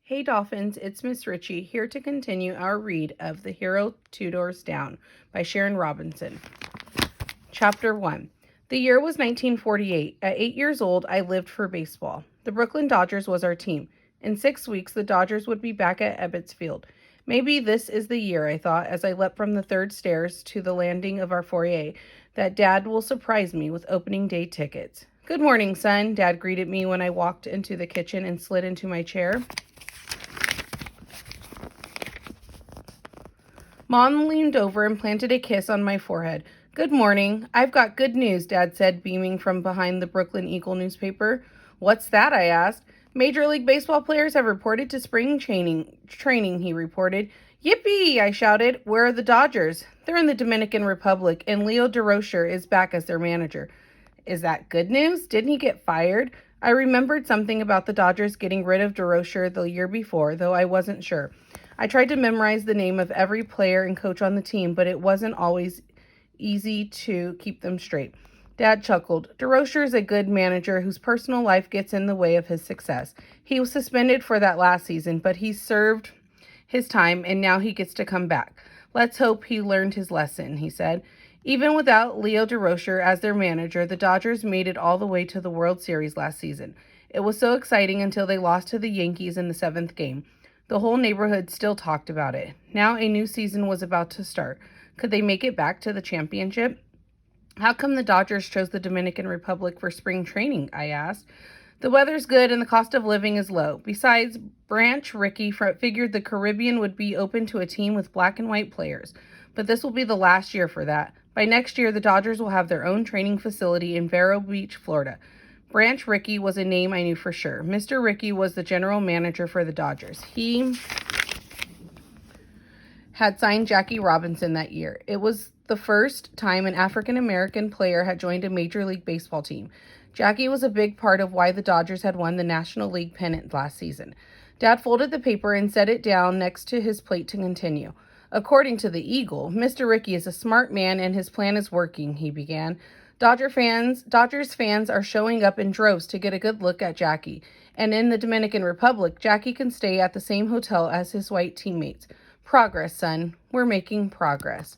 Hey Dolphins, it's Miss Ritchie here to continue our read of The Hero Two Doors Down by Sharon Robinson. Chapter 1. The year was 1948. At 8 years old, I lived for baseball. The Brooklyn Dodgers was our team. In 6 weeks, the Dodgers would be back at Ebbets Field. Maybe this is the year, I thought, as I leapt from the third stairs to the landing of our foyer, that Dad will surprise me with opening day tickets. Good morning, son, Dad greeted me when I walked into the kitchen and slid into my chair. Mom leaned over and planted a kiss on my forehead. Good morning. I've got good news, Dad said, beaming from behind the Brooklyn Eagle newspaper. What's that? I asked. Major League Baseball players have reported to spring training, he reported. Yippee! I shouted. Where are the Dodgers? They're in the Dominican Republic, and Leo DeRocher is back as their manager. Is that good news? Didn't he get fired? I remembered something about the Dodgers getting rid of DeRocher the year before, though I wasn't sure. I tried to memorize the name of every player and coach on the team, but it wasn't always easy to keep them straight. Dad chuckled. DeRocher is a good manager whose personal life gets in the way of his success. He was suspended for that last season, but he served his time, and now he gets to come back. Let's hope he learned his lesson, he said. Even without Leo DeRocher as their manager, the Dodgers made it all the way to the World Series last season. It was so exciting until they lost to the Yankees in the 7th game. The whole neighborhood still talked about it. Now a new season was about to start. Could they make it back to the championship? How come the Dodgers chose the Dominican Republic for spring training? I asked. The weather's good and the cost of living is low. Besides, Branch Rickey figured the Caribbean would be open to a team with black and white players. But this will be the last year for that. By next year, the Dodgers will have their own training facility in Vero Beach, Florida. Branch Rickey was a name I knew for sure. Mr. Rickey was the general manager for the Dodgers. He had signed Jackie Robinson that year. It was the first time an African-American player had joined a Major League Baseball team. Jackie was a big part of why the Dodgers had won the National League pennant last season. Dad folded the paper and set it down next to his plate to continue. According to the Eagle, Mr. Rickey is a smart man and his plan is working, he began. Dodgers fans are showing up in droves to get a good look at Jackie. And in the Dominican Republic, Jackie can stay at the same hotel as his white teammates. Progress, son. We're making progress.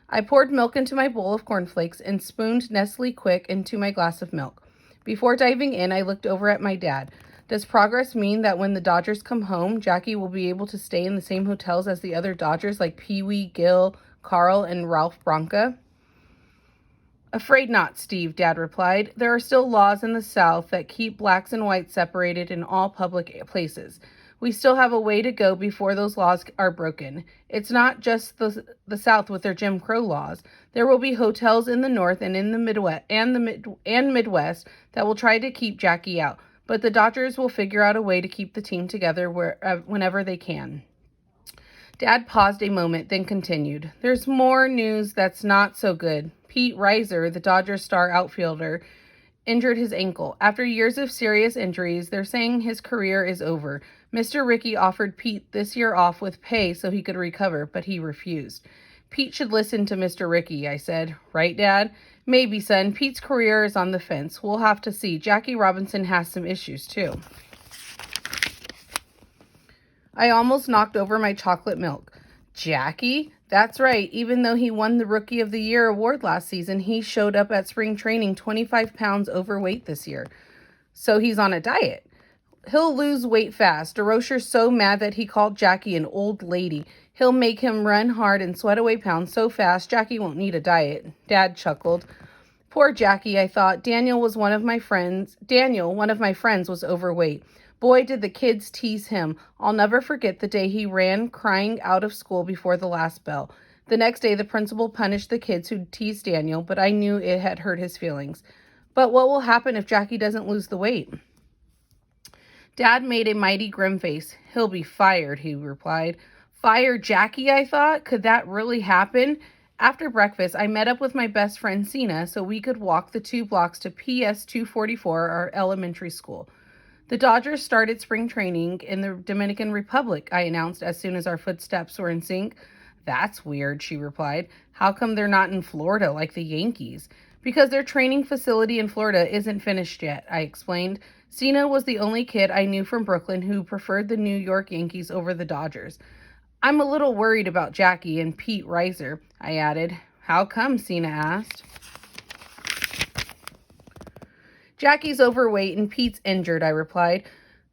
I poured milk into my bowl of cornflakes and spooned Nestle Quick into my glass of milk. Before diving in, I looked over at my dad. Does progress mean that when the Dodgers come home, Jackie will be able to stay in the same hotels as the other Dodgers like Pee Wee, Gil, Carl, and Ralph Branca? Afraid not, Steve, Dad replied. There are still laws in the South that keep blacks and whites separated in all public places. We still have a way to go before those laws are broken. It's not just the South with their Jim Crow laws. There will be hotels in the North and in the Midwest that will try to keep Jackie out, but the Dodgers will figure out a way to keep the team together whenever they can. Dad paused a moment, then continued. There's more news that's not so good. Pete Reiser, the Dodgers star outfielder, injured his ankle. After years of serious injuries, they're saying his career is over. Mr. Rickey offered Pete this year off with pay so he could recover, but he refused. Pete should listen to Mr. Rickey, I said. Right, Dad? Maybe, son. Pete's career is on the fence. We'll have to see. Jackie Robinson has some issues, too. I almost knocked over my chocolate milk. Jackie? That's right. Even though he won the Rookie of the Year award last season, he showed up at spring training 25 pounds overweight this year. So he's on a diet. He'll lose weight fast. DeRocher's so mad that he called Jackie an old lady. He'll make him run hard and sweat away pounds so fast Jackie won't need a diet. Dad chuckled. Poor Jackie, I thought. Daniel, one of my friends, was overweight. Boy, did the kids tease him. I'll never forget the day he ran crying out of school before the last bell. The next day, the principal punished the kids who teased Daniel, but I knew it had hurt his feelings. But what will happen if Jackie doesn't lose the weight? Dad made a mighty grim face. He'll be fired, he replied. Fire Jackie, I thought? Could that really happen? After breakfast, I met up with my best friend Sina so we could walk the 2 blocks to PS 244, our elementary school. The Dodgers started spring training in the Dominican Republic, I announced as soon as our footsteps were in sync. That's weird, she replied. How come they're not in Florida like the Yankees? Because their training facility in Florida isn't finished yet, I explained. Cena was the only kid I knew from Brooklyn who preferred the New York Yankees over the Dodgers. I'm a little worried about Jackie and Pete Reiser, I added. How come? Cena asked. Jackie's overweight and Pete's injured, I replied.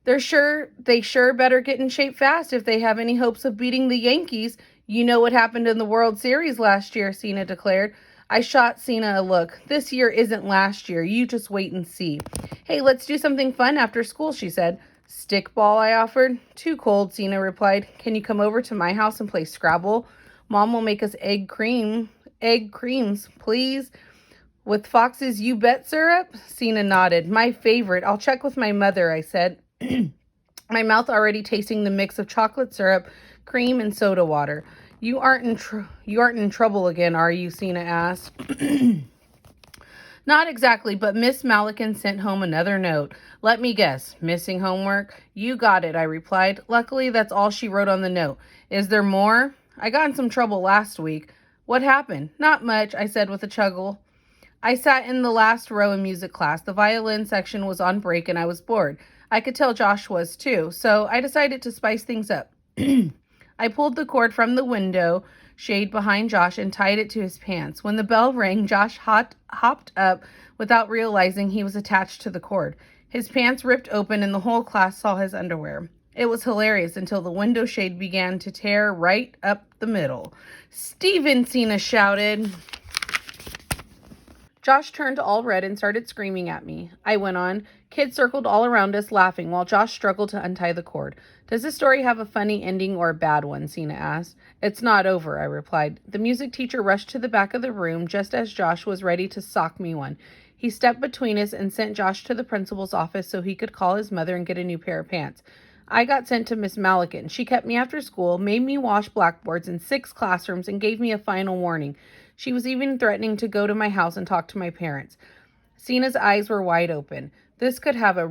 They sure better get in shape fast if they have any hopes of beating the Yankees. You know what happened in the World Series last year, Cena declared. I shot Cena a look. This year isn't last year. You just wait and see. Hey, let's do something fun after school, she said. Stickball, I offered. Too cold, Cena replied. Can you come over to my house and play Scrabble? Mom will make us egg creams, please. With Fox's You Bet syrup? Cena nodded. My favorite. I'll check with my mother, I said. My mouth already tasting the mix of chocolate syrup, cream, and soda water. You aren't in trouble again, are you? Cena asked. Not exactly, but Miss Malikin sent home another note. Let me guess. Missing homework? You got it, I replied. Luckily, that's all she wrote on the note. Is there more? I got in some trouble last week. What happened? Not much, I said with a chuckle. I sat in the last row in music class. The violin section was on break and I was bored. I could tell Josh was too, so I decided to spice things up. I pulled the cord from the window shade behind Josh and tied it to his pants. When the bell rang, Josh hopped up without realizing he was attached to the cord. His pants ripped open and the whole class saw his underwear. It was hilarious until the window shade began to tear right up the middle. Steven, Cena shouted. Josh turned all red and started screaming at me. I went on. Kids circled all around us laughing while Josh struggled to untie the cord. Does this story have a funny ending or a bad one? Cena asked. It's not over, I replied. The music teacher rushed to the back of the room just as Josh was ready to sock me one. He stepped between us and sent Josh to the principal's office so he could call his mother and get a new pair of pants. I got sent to Miss Malikin. She kept me after school, made me wash blackboards in 6 classrooms, and gave me a final warning. She was even threatening to go to my house and talk to my parents. Cena's eyes were wide open. This could have a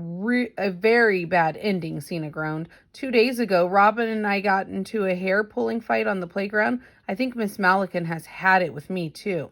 very bad ending, Cena groaned. 2 days ago, Robin and I got into a hair-pulling fight on the playground. I think Miss Malikin has had it with me, too.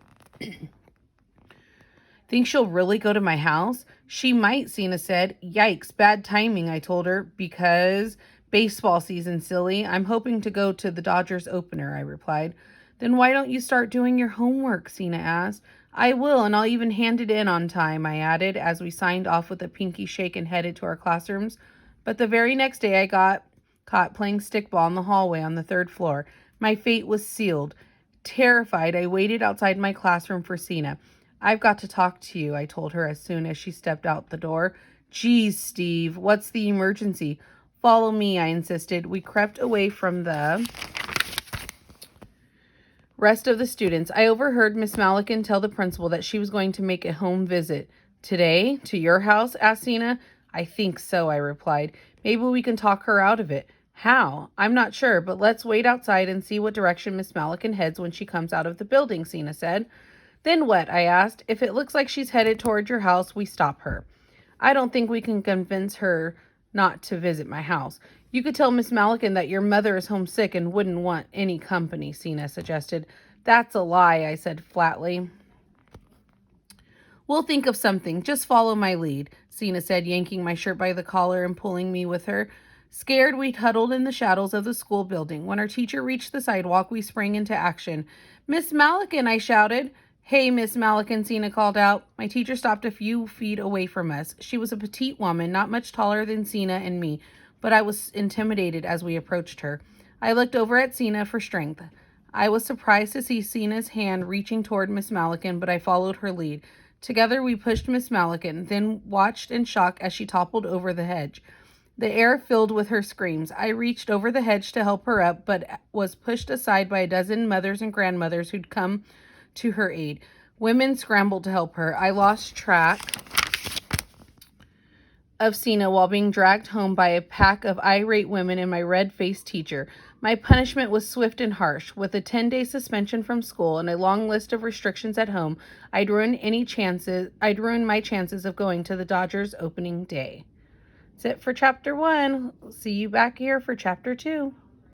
Think she'll really go to my house? She might, Cena said. Yikes, bad timing, I told her, because baseball season, silly. I'm hoping to go to the Dodgers opener, I replied. Then why don't you start doing your homework, Cena asked. I will, and I'll even hand it in on time, I added, as we signed off with a pinky shake and headed to our classrooms. But the very next day I got caught playing stickball in the hallway on the 3rd floor. My fate was sealed. Terrified, I waited outside my classroom for Cena. I've got to talk to you, I told her as soon as she stepped out the door. Geez, Steve, what's the emergency? Follow me, I insisted. We crept away from the rest of the students. I overheard Miss Malikin tell the principal that she was going to make a home visit. Today? To your house? Asked Cena. I think so, I replied. Maybe we can talk her out of it. How? I'm not sure, but let's wait outside and see what direction Miss Malikin heads when she comes out of the building, Cena said. Then what? I asked. If it looks like she's headed toward your house, we stop her. I don't think we can convince her not to visit my house. You could tell Miss Malikin that your mother is homesick and wouldn't want any company, Cena suggested. That's a lie, I said flatly. We'll think of something. Just follow my lead, Cena said, yanking my shirt by the collar and pulling me with her. Scared, we huddled in the shadows of the school building. When our teacher reached the sidewalk, we sprang into action. Miss Malikin, I shouted. Hey, Miss Malikin, Cena called out. My teacher stopped a few feet away from us. She was a petite woman, not much taller than Cena and me, but I was intimidated as we approached her. I looked over at Cena for strength. I was surprised to see Cena's hand reaching toward Miss Malikin, but I followed her lead. Together we pushed Miss Malikin, then watched in shock as she toppled over the hedge. The air filled with her screams. I reached over the hedge to help her up, but was pushed aside by a dozen mothers and grandmothers who'd come to her aid. Women scrambled to help her. I lost track of Cena while being dragged home by a pack of irate women and my red-faced teacher. My punishment was swift and harsh. With a 10-day suspension from school and a long list of restrictions at home, I'd ruin my chances of going to the Dodgers opening day. That's it for chapter 1. See you back here for chapter 2.